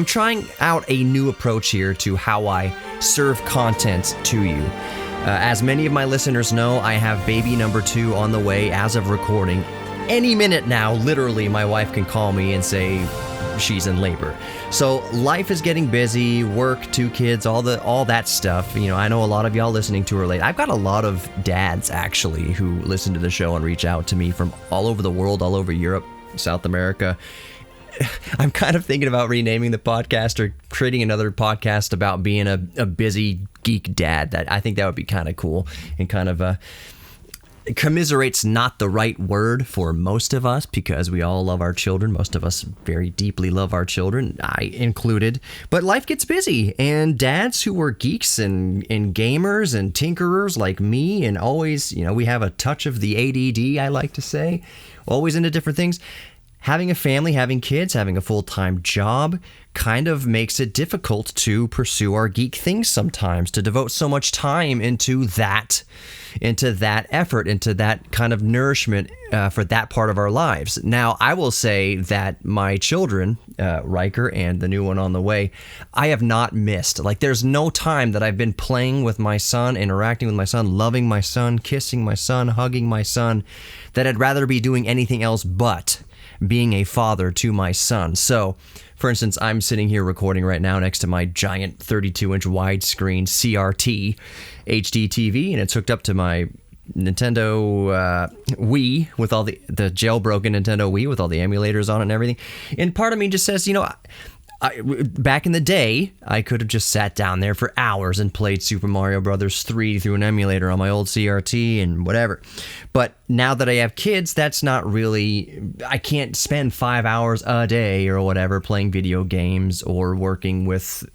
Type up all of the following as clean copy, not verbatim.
I'm trying out a new approach here to how I serve content to you. As many of my listeners know, I have baby number 2 on the way as of recording. Any minute now, literally, my wife can call me and say she's in labor. So life is getting busy, work, 2 kids, all that stuff. You know, I know a lot of y'all listening to her late. I've got a lot of dads, actually, who listen to the show and reach out to me from all over the world, all over Europe, South America. I'm kind of thinking about renaming the podcast or creating another podcast about being a busy geek dad. That I think that would be kind of cool and kind of commiserate's not the right word for most of us because we all love our children. Most of us very deeply love our children, I included. But life gets busy, and dads who were geeks and gamers and tinkerers like me, and always, you know, we have a touch of the ADD, I like to say, always into different things. Having a family, having kids, having a full-time job kind of makes it difficult to pursue our geek things sometimes, to devote so much time into that effort, into that kind of nourishment for that part of our lives. Now, I will say that my children, Riker and the new one on the way, I have not missed. Like, there's no time that I've been playing with my son, interacting with my son, loving my son, kissing my son, hugging my son, that I'd rather be doing anything else but being a father to my son. So, for instance, I'm sitting here recording right now next to my giant 32-inch widescreen CRT HD TV, and it's hooked up to my Nintendo Wii with all the jailbroken Nintendo Wii with all the emulators on it and everything. And part of me just says, you know, back in the day, I could have just sat down there for hours and played Super Mario Brothers 3 through an emulator on my old CRT and whatever. But now that I have kids, that's not really... I can't spend 5 hours a day or whatever playing video games or working with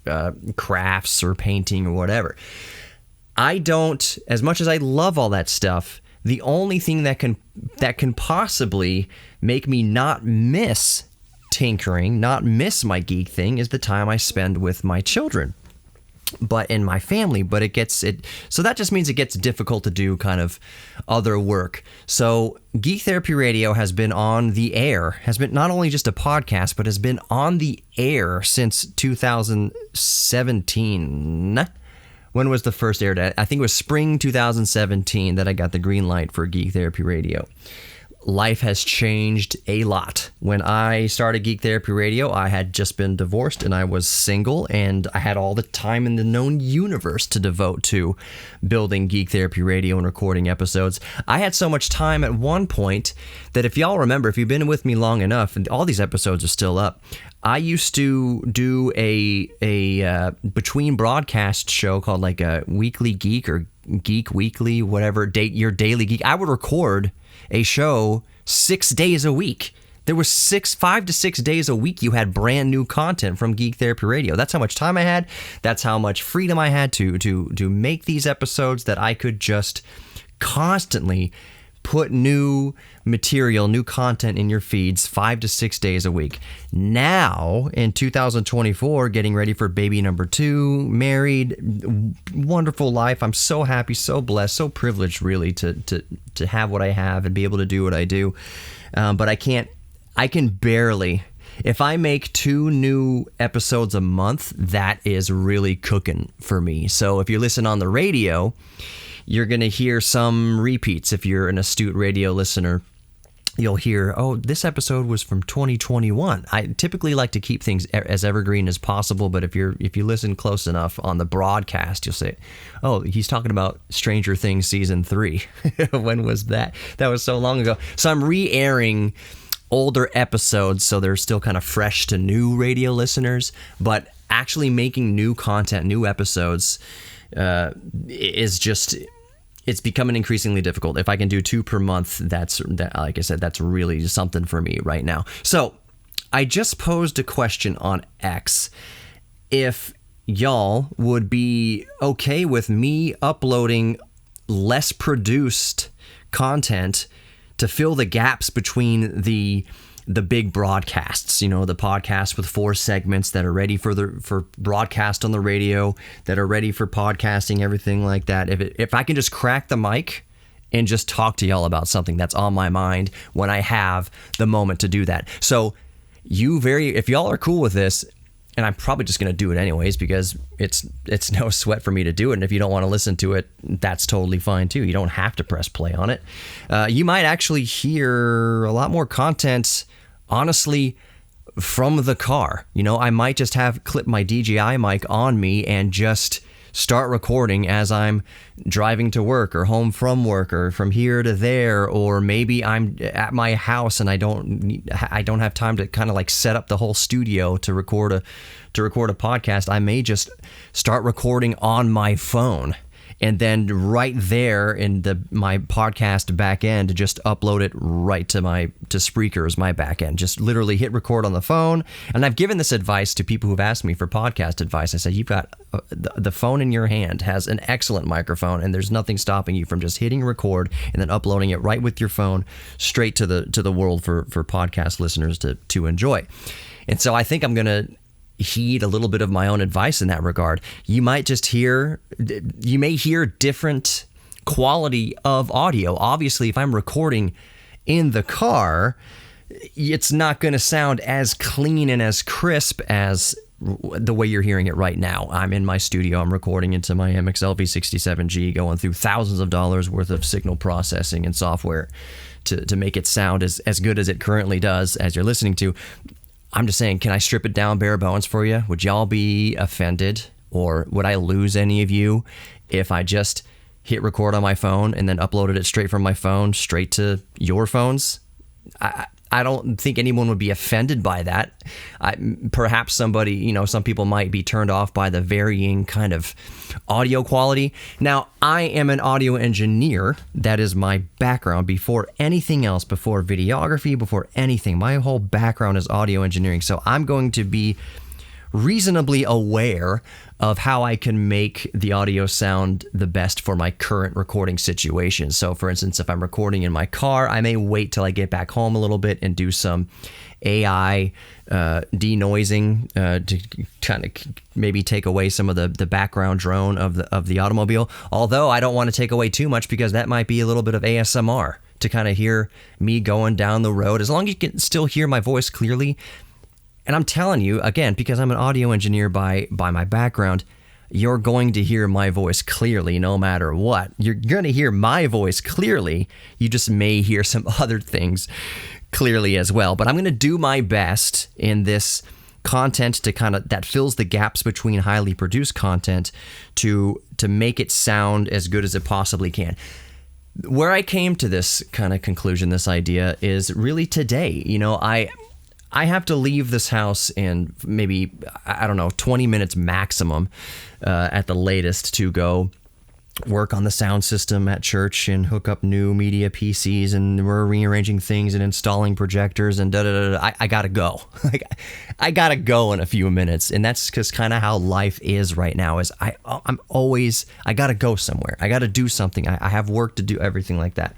crafts or painting or whatever. I don't... As much as I love all that stuff, the only thing that can possibly make me not miss tinkering, not miss my geek thing, is the time I spend with my children, but in my family. But so that just means it gets difficult to do kind of other work. So Geek Therapy Radio has been on the air, has been not only just a podcast, but has been on the air since 2017. When was the first aired? I think it was spring 2017 that I got the green light for Geek Therapy Radio. Life has changed a lot. When I started Geek Therapy Radio, I had just been divorced and I was single, and I had all the time in the known universe to devote to building Geek Therapy Radio and recording episodes. I had so much time at one point that, if y'all remember, if you've been with me long enough, and all these episodes are still up, I used to do a between broadcast show called like a Weekly Geek or Geek Weekly, whatever, your Daily Geek. I would record a show 6 days a week. There was 5 to 6 days a week you had brand new content from Geek Therapy Radio. That's how much time I had. That's how much freedom I had to make these episodes, that I could just constantly put new material, new content in your feeds 5 to 6 days a week. Now, in 2024, getting ready for baby number 2, married, wonderful life. I'm so happy, so blessed, so privileged, really, to have what I have and be able to do what I do. But I can barely... If I make 2 new episodes a month, that is really cooking for me. So if you listen on the radio, you're going to hear some repeats. If you're an astute radio listener, you'll hear, oh, this episode was from 2021. I typically like to keep things as evergreen as possible, but if you listen close enough on the broadcast, you'll say, oh, he's talking about Stranger Things Season 3. When was that? That was so long ago. So I'm re-airing older episodes so they're still kind of fresh to new radio listeners, but actually making new content, new episodes is just... It's becoming increasingly difficult. If I can do 2 per month, that, like I said, that's really something for me right now. So I just posed a question on X. If y'all would be okay with me uploading less produced content to fill the gaps between the big broadcasts, you know, the podcast with 4 segments that are ready for broadcast on the radio, that are ready for podcasting, everything like that. If I can just crack the mic and just talk to y'all about something that's on my mind when I have the moment to do that. So if y'all are cool with this, and I'm probably just going to do it anyways because it's no sweat for me to do it. And if you don't want to listen to it, that's totally fine too. You don't have to press play on it. You might actually hear a lot more content, honestly, from the car. I might just have clip my DJI mic on me and just start recording as I'm driving to work or home from work or from here to there, or maybe I'm at my house and I don't have time to kind of like set up the whole studio to record a podcast. I may just start recording on my phone and then right there in my podcast back end, just upload it right to Spreaker's my back end. Just literally hit record on the phone. And I've given this advice to people who've asked me for podcast advice. I said, you've got the phone in your hand has an excellent microphone, and there's nothing stopping you from just hitting record and then uploading it right with your phone straight to the world for podcast listeners to enjoy. And so I think I'm going to heed a little bit of my own advice in that regard. You may hear different quality of audio. Obviously, if I'm recording in the car, it's not going to sound as clean and as crisp as the way you're hearing it right now. I'm in my studio. I'm recording into my MXL V67G, going through thousands of dollars worth of signal processing and software to make it sound as good as it currently does as you're listening to. I'm just saying, can I strip it down bare bones for you? Would y'all be offended, or would I lose any of you if I just hit record on my phone and then uploaded it straight from my phone straight to your phones? I don't think anyone would be offended by that. Perhaps somebody, some people might be turned off by the varying kind of audio quality. Now, I am an audio engineer. That is my background before anything else, before videography, before anything. My whole background is audio engineering. So I'm going to be reasonably aware of how I can make the audio sound the best for my current recording situation. So for instance, if I'm recording in my car, I may wait till I get back home a little bit and do some AI denoising to kind of maybe take away some of the background drone of the automobile. Although I don't want to take away too much, because that might be a little bit of ASMR to kind of hear me going down the road. As long as you can still hear my voice clearly. And I'm telling you, again, because I'm an audio engineer by my background, you're going to hear my voice clearly no matter what. You're going to hear my voice clearly. You just may hear some other things clearly as well. But I'm going to do my best in this content to kind of that fills the gaps between highly produced content to make it sound as good as it possibly can. Where I came to this kind of conclusion, this idea, is really today. I have to leave this house in maybe, 20 minutes maximum at the latest to go work on the sound system at church and hook up new media PCs, and we're rearranging things and installing projectors and da-da-da-da. I gotta go. I gotta go in a few minutes, and that's just kind of how life is right now. Is I gotta go somewhere. I gotta do something. I have work to do, everything like that.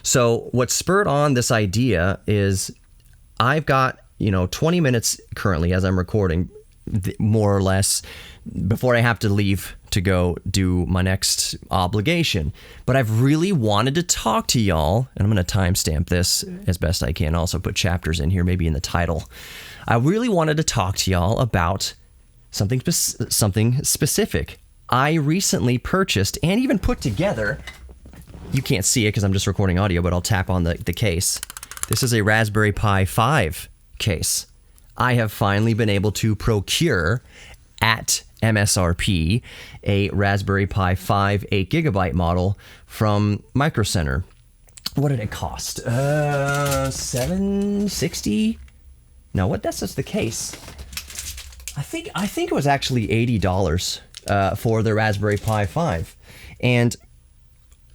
So what spurred on this idea is I've got 20 minutes currently as I'm recording, more or less, before I have to leave to go do my next obligation. But I've really wanted to talk to y'all, and I'm going to timestamp this as best I can, also put chapters in here, maybe in the title. I really wanted to talk to y'all about something specific. I recently purchased and even put together, you can't see it because I'm just recording audio, but I'll tap on the case. This is a Raspberry Pi 5 case. I have finally been able to procure at MSRP a Raspberry Pi 5 8GB model from Micro Center. What did it cost? $760? No, what? That's just the case. I think it was actually $80 for the Raspberry Pi 5. And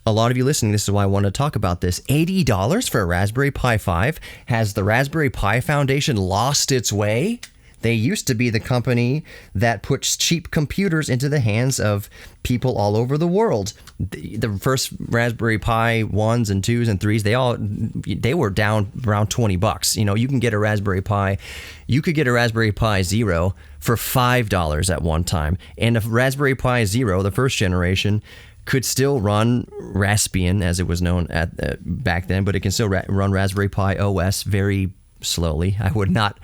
a lot of you listening, this is why I wanted to talk about this. $80 for a Raspberry Pi 5? Has the Raspberry Pi Foundation lost its way? They used to be the company that puts cheap computers into the hands of people all over the world. The first Raspberry Pi 1s and 2s and 3s, they were down around $20. You can get a Raspberry Pi. You could get a Raspberry Pi Zero for $5 at one time. And a Raspberry Pi Zero, the first generation, could still run Raspbian, as it was known at back then, but it can still run Raspberry Pi OS very slowly. I would not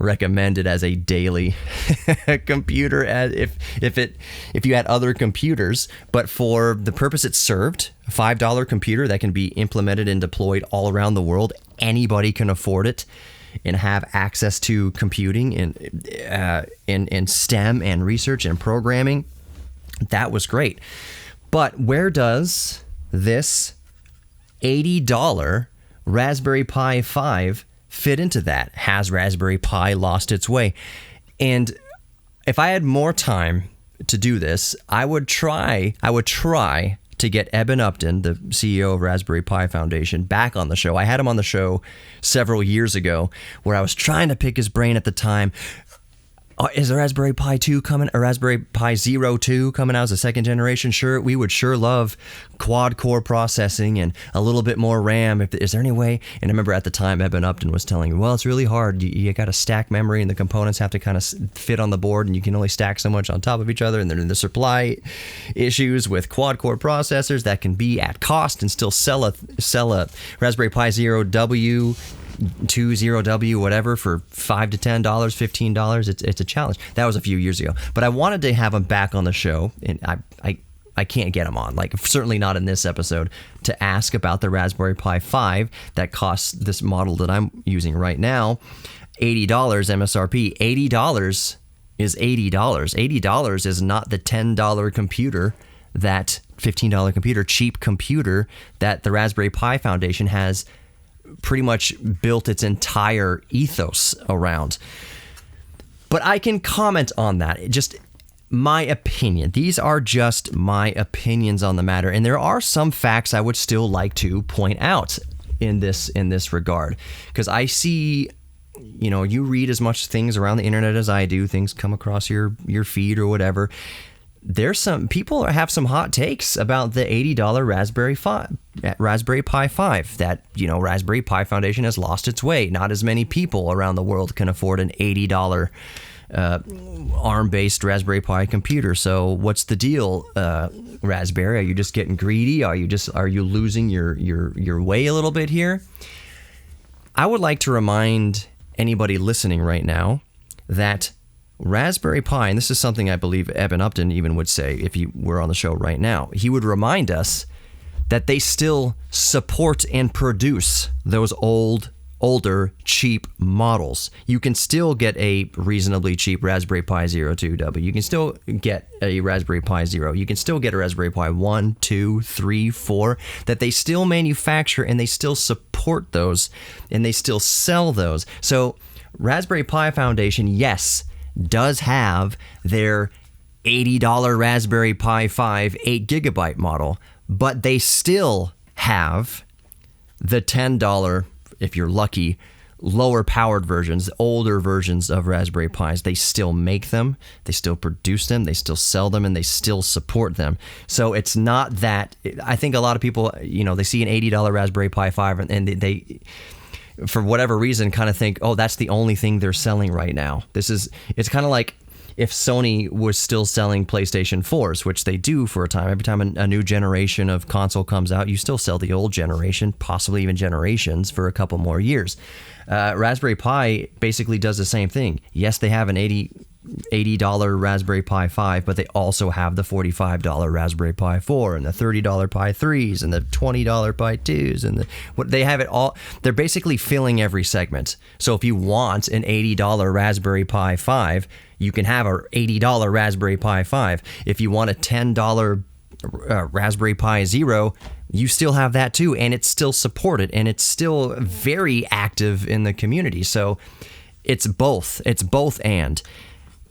recommend it as a daily computer if you had other computers, but for the purpose it served, a $5 computer that can be implemented and deployed all around the world, anybody can afford it and have access to computing in STEM and research and programming. That was great. But where does this $80 Raspberry Pi 5 fit into that? Has Raspberry Pi lost its way? And if I had more time to do this, I would try to get Eben Upton, the CEO of Raspberry Pi Foundation, back on the show. I had him on the show several years ago where I was trying to pick his brain at the time. Is the Raspberry Pi 2 coming, or Raspberry Pi Zero 2 coming out as a second generation? Sure, we would sure love quad core processing and a little bit more RAM. Is there any way? And I remember at the time, Eben Upton was telling me, well, it's really hard. You got to stack memory and the components have to kind of fit on the board and you can only stack so much on top of each other. And then the supply issues with quad core processors that can be at cost and still sell a Raspberry Pi Zero W, 20W, whatever, for $5 to $10, $15. It's a challenge. That was a few years ago, but I wanted to have him back on the show, and I can't get him on, like certainly not in this episode, to ask about the Raspberry Pi 5 that costs this model that I'm using right now $80 MSRP. $80 is $80. $80 is not the $10 computer, that $15 computer, cheap computer that the Raspberry Pi Foundation has pretty much built its entire ethos around. But I can comment on that. Just my opinion. These are just my opinions on the matter. And there are some facts I would still like to point out in this regard. Because I see, you read as much things around the internet as I do. Things come across your feed or whatever. There's some people have some hot takes about the $80 Raspberry Pi 5 that, Raspberry Pi Foundation has lost its way. Not as many people around the world can afford an $80 ARM-based Raspberry Pi computer. So what's the deal, Raspberry? Are you just getting greedy? Are you losing your way a little bit here? I would like to remind anybody listening right now that Raspberry Pi, and this is something I believe Eben Upton even would say if he were on the show right now, he would remind us that they still support and produce those older, cheap models. You can still get a reasonably cheap Raspberry Pi Zero 2W. You can still get a Raspberry Pi Zero. You can still get a Raspberry Pi 1, 2, 3, 4, that they still manufacture and they still support those and they still sell those. So Raspberry Pi Foundation, yes, does have their $80 Raspberry Pi 5 8GB model, but they still have the $10, if you're lucky, lower powered versions, older versions of Raspberry Pis. They still make them, they still produce them, they still sell them, and they still support them. So it's not that, I think a lot of people, they see an $80 Raspberry Pi 5 and they for whatever reason, kind of think, oh, that's the only thing they're selling right now. It's kind of like if Sony was still selling PlayStation 4s, which they do for a time. Every time a new generation of console comes out, you still sell the old generation, possibly even generations, for a couple more years. Raspberry Pi basically does the same thing. Yes, they have an $80 Raspberry Pi 5, but they also have the $45 Raspberry Pi 4 and the $30 Pi 3s and the $20 Pi 2s and they have it all. They're basically filling every segment. So if you want an $80 Raspberry Pi 5, you can have a $80 Raspberry Pi 5. If you want a $10 Raspberry Pi Zero, you still have that too, and it's still supported and it's still very active in the community. So it's both. It's both and.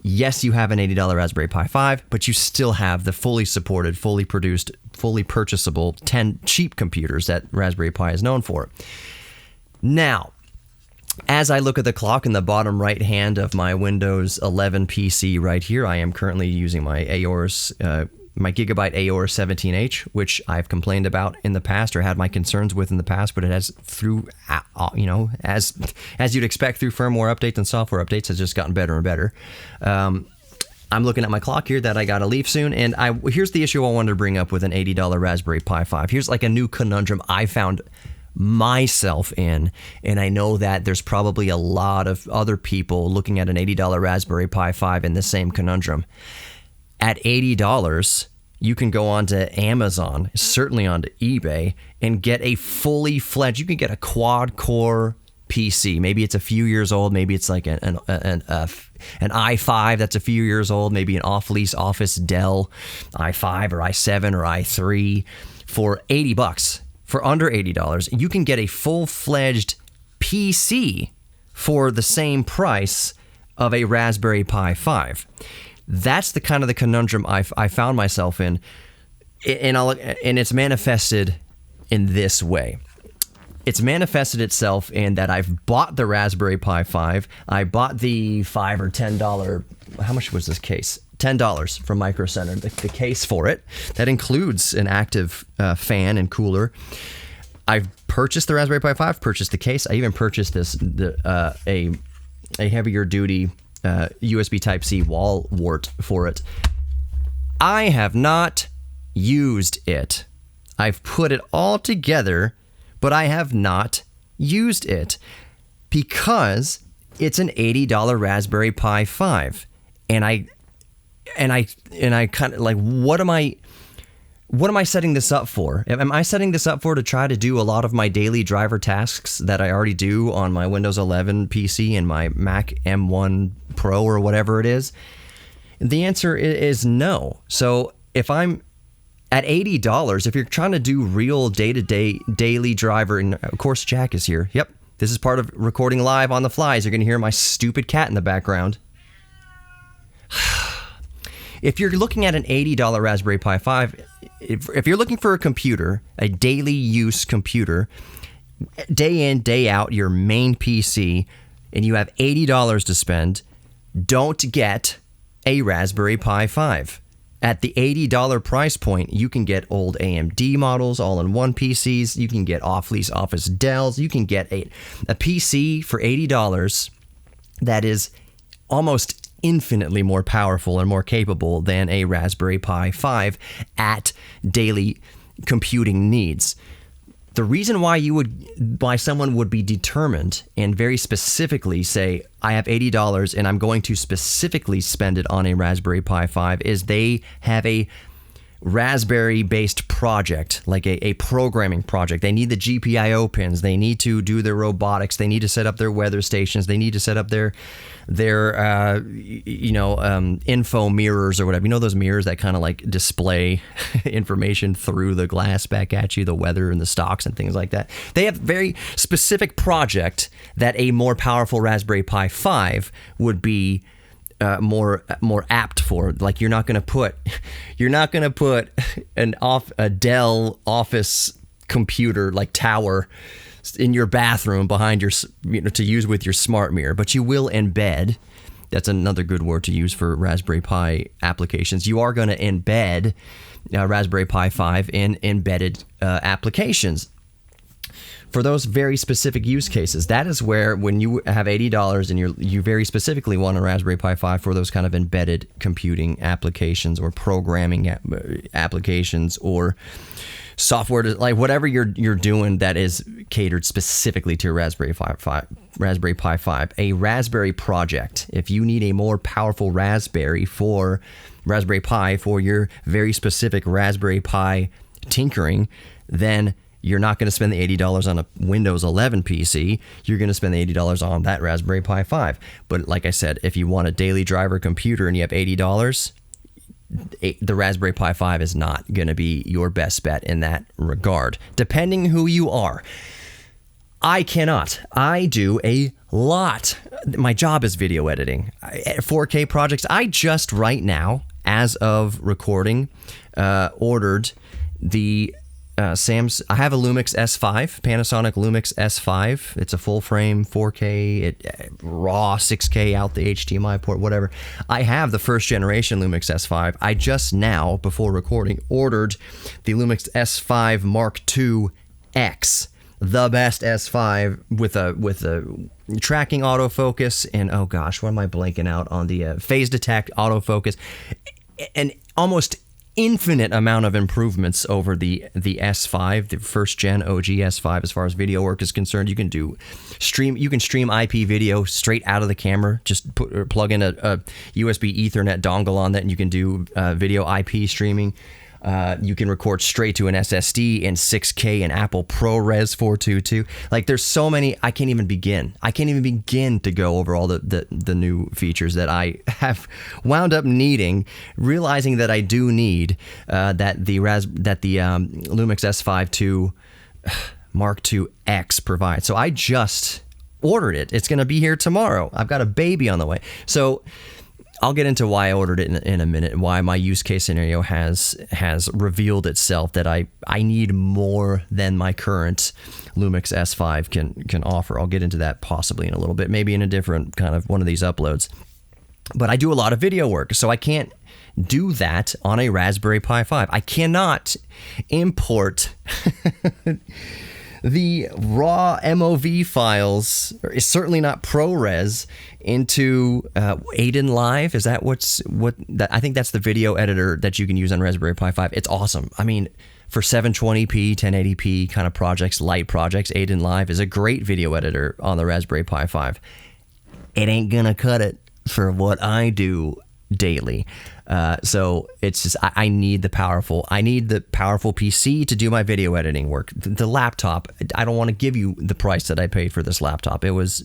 Yes, you have an $80 Raspberry Pi 5, but you still have the fully supported, fully produced, fully purchasable 10 cheap computers that Raspberry Pi is known for. Now, as I look at the clock in the bottom right hand of my Windows 11 PC right here, I am currently using my Aorus, my Gigabyte Aorus 17H, which I've complained about in the past or had my concerns with in the past, but it has through, as you'd expect through firmware updates and software updates, has just gotten better and better. I'm looking at my clock here that I got to leave soon, and here's the issue I wanted to bring up with an $80 Raspberry Pi 5. Here's like a new conundrum I found myself in, and I know that there's probably a lot of other people looking at an $80 Raspberry Pi 5 in the same conundrum. At $80, you can go onto Amazon, certainly onto eBay, and get a fully fledged, you can get a quad-core PC. Maybe it's a few years old. Maybe it's like an i5 that's a few years old. Maybe an off-lease Office Dell i5 or i7 or i3 for $80. For under $80, you can get a full-fledged PC for the same price of a Raspberry Pi 5. That's the kind of the conundrum I found myself in, and it's manifested in this way. It's manifested itself in that I've bought the Raspberry Pi 5. I bought the $5 or $10. How much was this case? $10 from Micro Center. The case for it that includes an active fan and cooler. I've purchased the Raspberry Pi 5. Purchased the case. I even purchased a heavier duty USB Type-C wall wart for it. I have not used it. I've put it all together, but I have not used it because it's an $80 Raspberry Pi 5, and I kind of like, what am I setting this up for? Am I setting this up for to try to do a lot of my daily driver tasks that I already do on my Windows 11 PC and my Mac M1 Pro or whatever it is? The answer is no. So if I'm at $80, if you're trying to do real day-to-day daily driver, and of course Jack is here. Yep, this is part of recording live on the fly. You're going to hear my stupid cat in the background. If you're looking at an $80 Raspberry Pi 5, if you're looking for a computer, a daily use computer, day in, day out, your main PC, and you have $80 to spend, don't get a Raspberry Pi 5. At the $80 price point, you can get old AMD models, all-in-one PCs. You can get off-lease Office Dells. You can get a PC for $80 that is almost infinitely more powerful and more capable than a Raspberry Pi 5 at daily computing needs. The reason why someone would be determined and very specifically say, I have $80 and I'm going to specifically spend it on a Raspberry Pi 5 is they have a Raspberry-based project, like a programming project. They need the GPIO pins. They need to do their robotics. They need to set up their weather stations. They need to set up their info mirrors or whatever. You know those mirrors that kind of like display information through the glass back at you, the weather and the stocks and things like that. They have a very specific project that a more powerful Raspberry Pi 5 would be more apt for. Like you're not going to put a Dell Office computer like tower in your bathroom behind your to use with your smart mirror, but you will embed. That's another good word to use for Raspberry Pi applications. You are going to embed Raspberry Pi 5 in embedded applications. For those very specific use cases, that is where when you have $80 and you very specifically want a Raspberry Pi 5 for those kind of embedded computing applications or programming applications or software, like whatever you're doing that is catered specifically to Raspberry Pi 5, a Raspberry project. If you need a more powerful Raspberry Pi for your very specific Raspberry Pi tinkering, then you're not going to spend the $80 on a Windows 11 PC. You're going to spend the $80 on that Raspberry Pi 5. But like I said, if you want a daily driver computer and you have $80, the Raspberry Pi 5 is not going to be your best bet in that regard, depending who you are. I cannot. I do a lot. My job is video editing. 4K projects. I just right now, as of recording, ordered the I have a Lumix S5, Panasonic Lumix S5. It's a full frame 4K, raw 6K out the HDMI port, whatever. I have the first generation Lumix S5. I just now, before recording, ordered the Lumix S5 Mark II X, the best S5 with a tracking autofocus and oh gosh, what am I blanking out on the phase detect autofocus, and almost infinite amount of improvements over the S5, the first gen OG S5 as far as video work is concerned. You can stream IP video straight out of the camera. Just plug in a USB Ethernet dongle on that, and you can do video IP streaming. You can record straight to an SSD in 6K in Apple ProRes 422. Like, there's so many, I can't even begin to go over all the new features that I have wound up needing, realizing that I do need that the Lumix S5 II Mark II X provides. So I just ordered it. It's going to be here tomorrow. I've got a baby on the way. So I'll get into why I ordered it in a minute, and why my use case scenario has revealed itself that I need more than my current Lumix S5 can offer. I'll get into that possibly in a little bit, maybe in a different kind of one of these uploads. But I do a lot of video work, so I can't do that on a Raspberry Pi 5. I cannot import the raw MOV files, is certainly not ProRes, into Aiden Live. Is that I think that's the video editor that you can use on Raspberry Pi 5. It's awesome. I mean, for 720p, 1080p kind of projects, light projects, Aiden Live is a great video editor on the Raspberry Pi 5. It ain't gonna cut it for what I do daily. So it's just, I need the powerful PC to do my video editing work. The laptop, I don't want to give you the price that I paid for this laptop. Is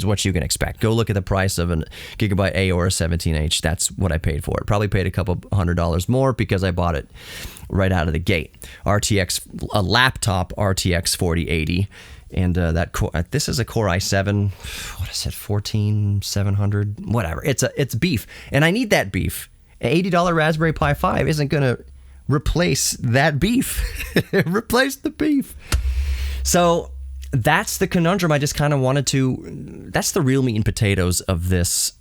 what you can expect. Go look at the price of a Gigabyte Aorus 17H. That's what I paid for it. Probably paid a couple $100 more because I bought it right out of the gate. A laptop RTX 4080. And this is a Core i7, what is it, 14700, whatever. It's beef, and I need that beef. An $80 Raspberry Pi 5 isn't going to replace that beef. Replace the beef. So that's the conundrum. I just kind of wanted to. That's the real meat and potatoes of this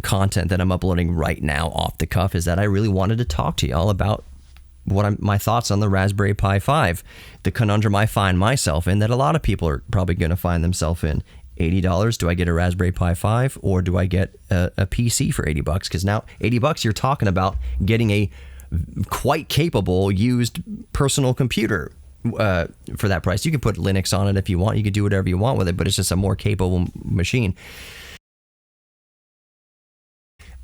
content that I'm uploading right now off the cuff. Is that I really wanted to talk to y'all about my thoughts on the Raspberry Pi 5, the conundrum I find myself in, that a lot of people are probably going to find themselves in. $80, do I get a Raspberry Pi 5, or do I get a PC for $80? Because now $80, you're talking about getting a quite capable used personal computer for that price. You can put Linux on it if you want. You can do whatever you want with it, but it's just a more capable machine.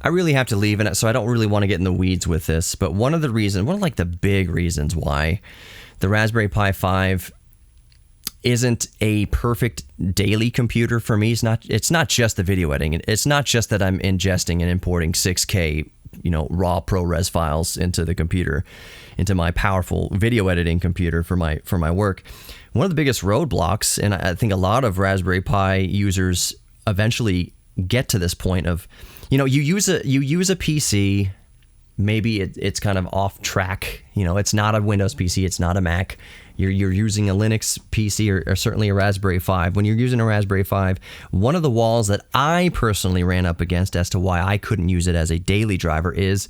I really have to leave, so I don't really want to get in the weeds with this, but one of the big reasons why the Raspberry Pi 5 isn't a perfect daily computer for me, it's not just the video editing. It's not just that I'm ingesting and importing 6K, raw ProRes files into the computer, into my powerful video editing computer for my work. One of the biggest roadblocks, and I think a lot of Raspberry Pi users eventually get to this point of, you use a PC, maybe it's kind of off track. It's not a Windows PC, it's not a Mac. You're using a Linux PC or certainly a Raspberry 5. When you're using a Raspberry 5, one of the walls that I personally ran up against as to why I couldn't use it as a daily driver is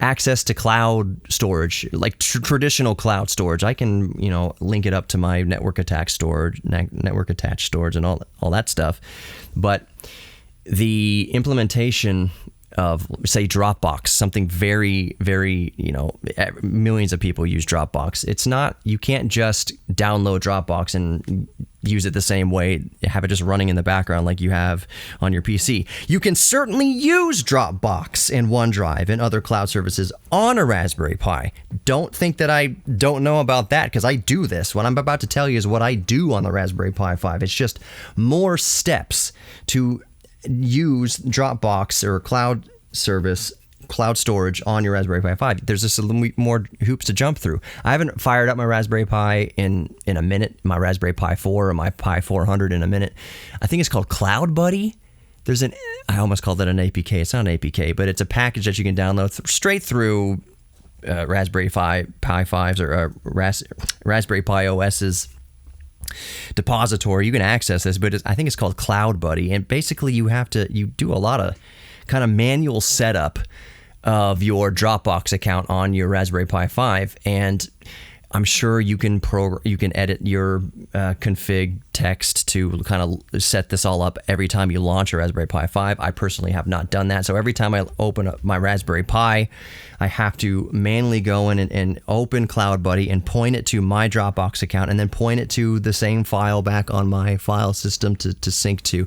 access to cloud storage, like traditional cloud storage. I can, link it up to my network attached storage and all that stuff. But the implementation of, say, Dropbox, something very, very, millions of people use Dropbox. It's not, you can't just download Dropbox and use it the same way, have it just running in the background like you have on your PC. You can certainly use Dropbox and OneDrive and other cloud services on a Raspberry Pi. Don't think that I don't know about that, because I do this. What I'm about to tell you is what I do on the Raspberry Pi 5. It's just more steps to use Dropbox or cloud storage on your Raspberry Pi 5. There's just a little more hoops to jump through. I haven't fired up my Raspberry Pi in a minute, my Raspberry Pi 4 or my Pi 400 in a minute. I think it's called Cloud Buddy. I almost called it an APK. It's not an APK, but it's a package that you can download straight through Raspberry Pi 5s or Raspberry Pi OS's depository. You can access this, but I think it's called Cloud Buddy, and basically you do a lot of kind of manual setup of your Dropbox account on your Raspberry Pi 5, and I'm sure you can edit your config text to kind of set this all up every time you launch a Raspberry Pi 5. I personally have not done that. So every time I open up my Raspberry Pi, I have to manually go in and open CloudBuddy and point it to my Dropbox account and then point it to the same file back on my file system to sync to.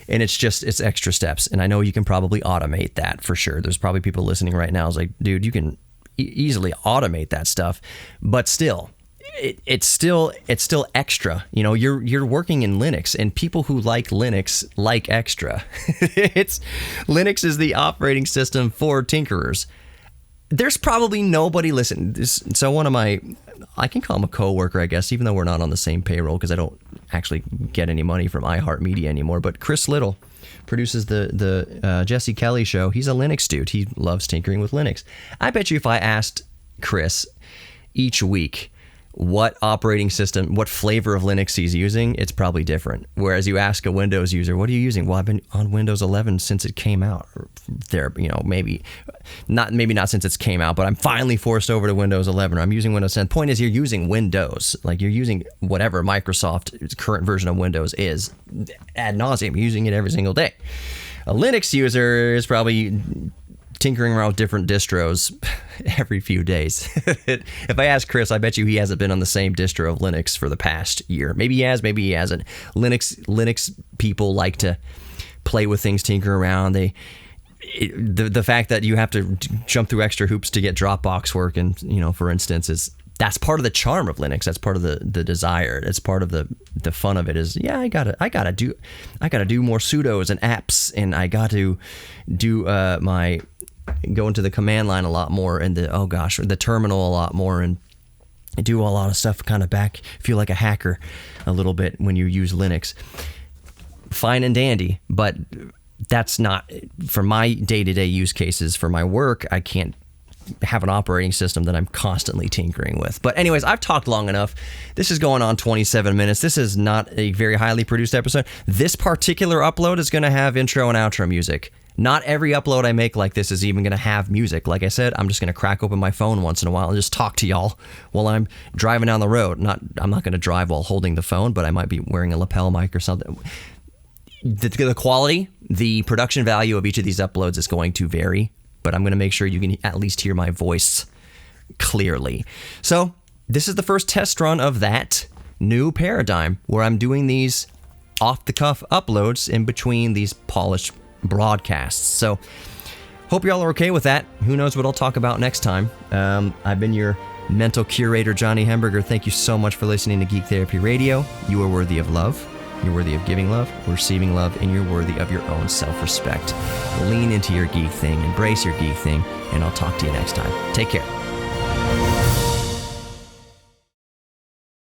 And it's extra steps. And I know you can probably automate that for sure. There's probably people listening right now who's like, dude, you can easily automate that stuff, but still, it's still extra. You know, you're working in Linux, and people who like Linux like extra. Linux is the operating system for tinkerers. There's probably nobody listening. So one of I can call him a coworker, I guess, even though we're not on the same payroll because I don't actually get any money from iHeartMedia anymore. But Chris Little produces the Jesse Kelly show. He's a Linux dude. He loves tinkering with Linux. I bet you if I asked Chris each week what operating system, what flavor of Linux he's using, it's probably different. Whereas you ask a Windows user, what are you using? Well, I've been on Windows 11 since it came out. Or there, you know, maybe not since it came out, but I'm finally forced over to Windows 11. Or I'm using Windows 10. Point is, you're using Windows. Like, you're using whatever Microsoft's current version of Windows is ad nauseum. You're using it every single day. A Linux user is probably tinkering around with different distros every few days. If I ask Chris, I bet you he hasn't been on the same distro of Linux for the past year. Maybe he has, maybe he hasn't. Linux people like to play with things, tinker around. The fact that you have to jump through extra hoops to get Dropbox working, you know, for instance, that's part of the charm of Linux. That's part of the desire. It's part of the fun of it. Is I gotta do more sudos and apps, and I got to do go into the command line a lot more, and the terminal a lot more, and do a lot of stuff kind of feel like a hacker a little bit when you use Linux. Fine and dandy, but that's not for my day-to-day use cases. For my work, I can't have an operating system that I'm constantly tinkering with. But anyways, I've talked long enough. This is going on 27 minutes. This is not a very highly produced episode. This particular upload is going to have intro and outro music. Not every upload I make like this is even going to have music. Like I said, I'm just going to crack open my phone once in a while and just talk to y'all while I'm driving down the road. I'm not going to drive while holding the phone, but I might be wearing a lapel mic or something. The quality, the production value of each of these uploads is going to vary, but I'm going to make sure you can at least hear my voice clearly. So this is the first test run of that new paradigm where I'm doing these off-the-cuff uploads in between these polished broadcasts. So hope y'all are okay with that. Who knows what I'll talk about next time. I've been your mental curator, Johnny Hemberger. Thank you so much for listening to Geek Therapy Radio. You are worthy of love. You're worthy of giving love, receiving love, and you're worthy of your own self-respect. Lean into your geek thing, embrace your geek thing, and I'll talk to you next time. Take care.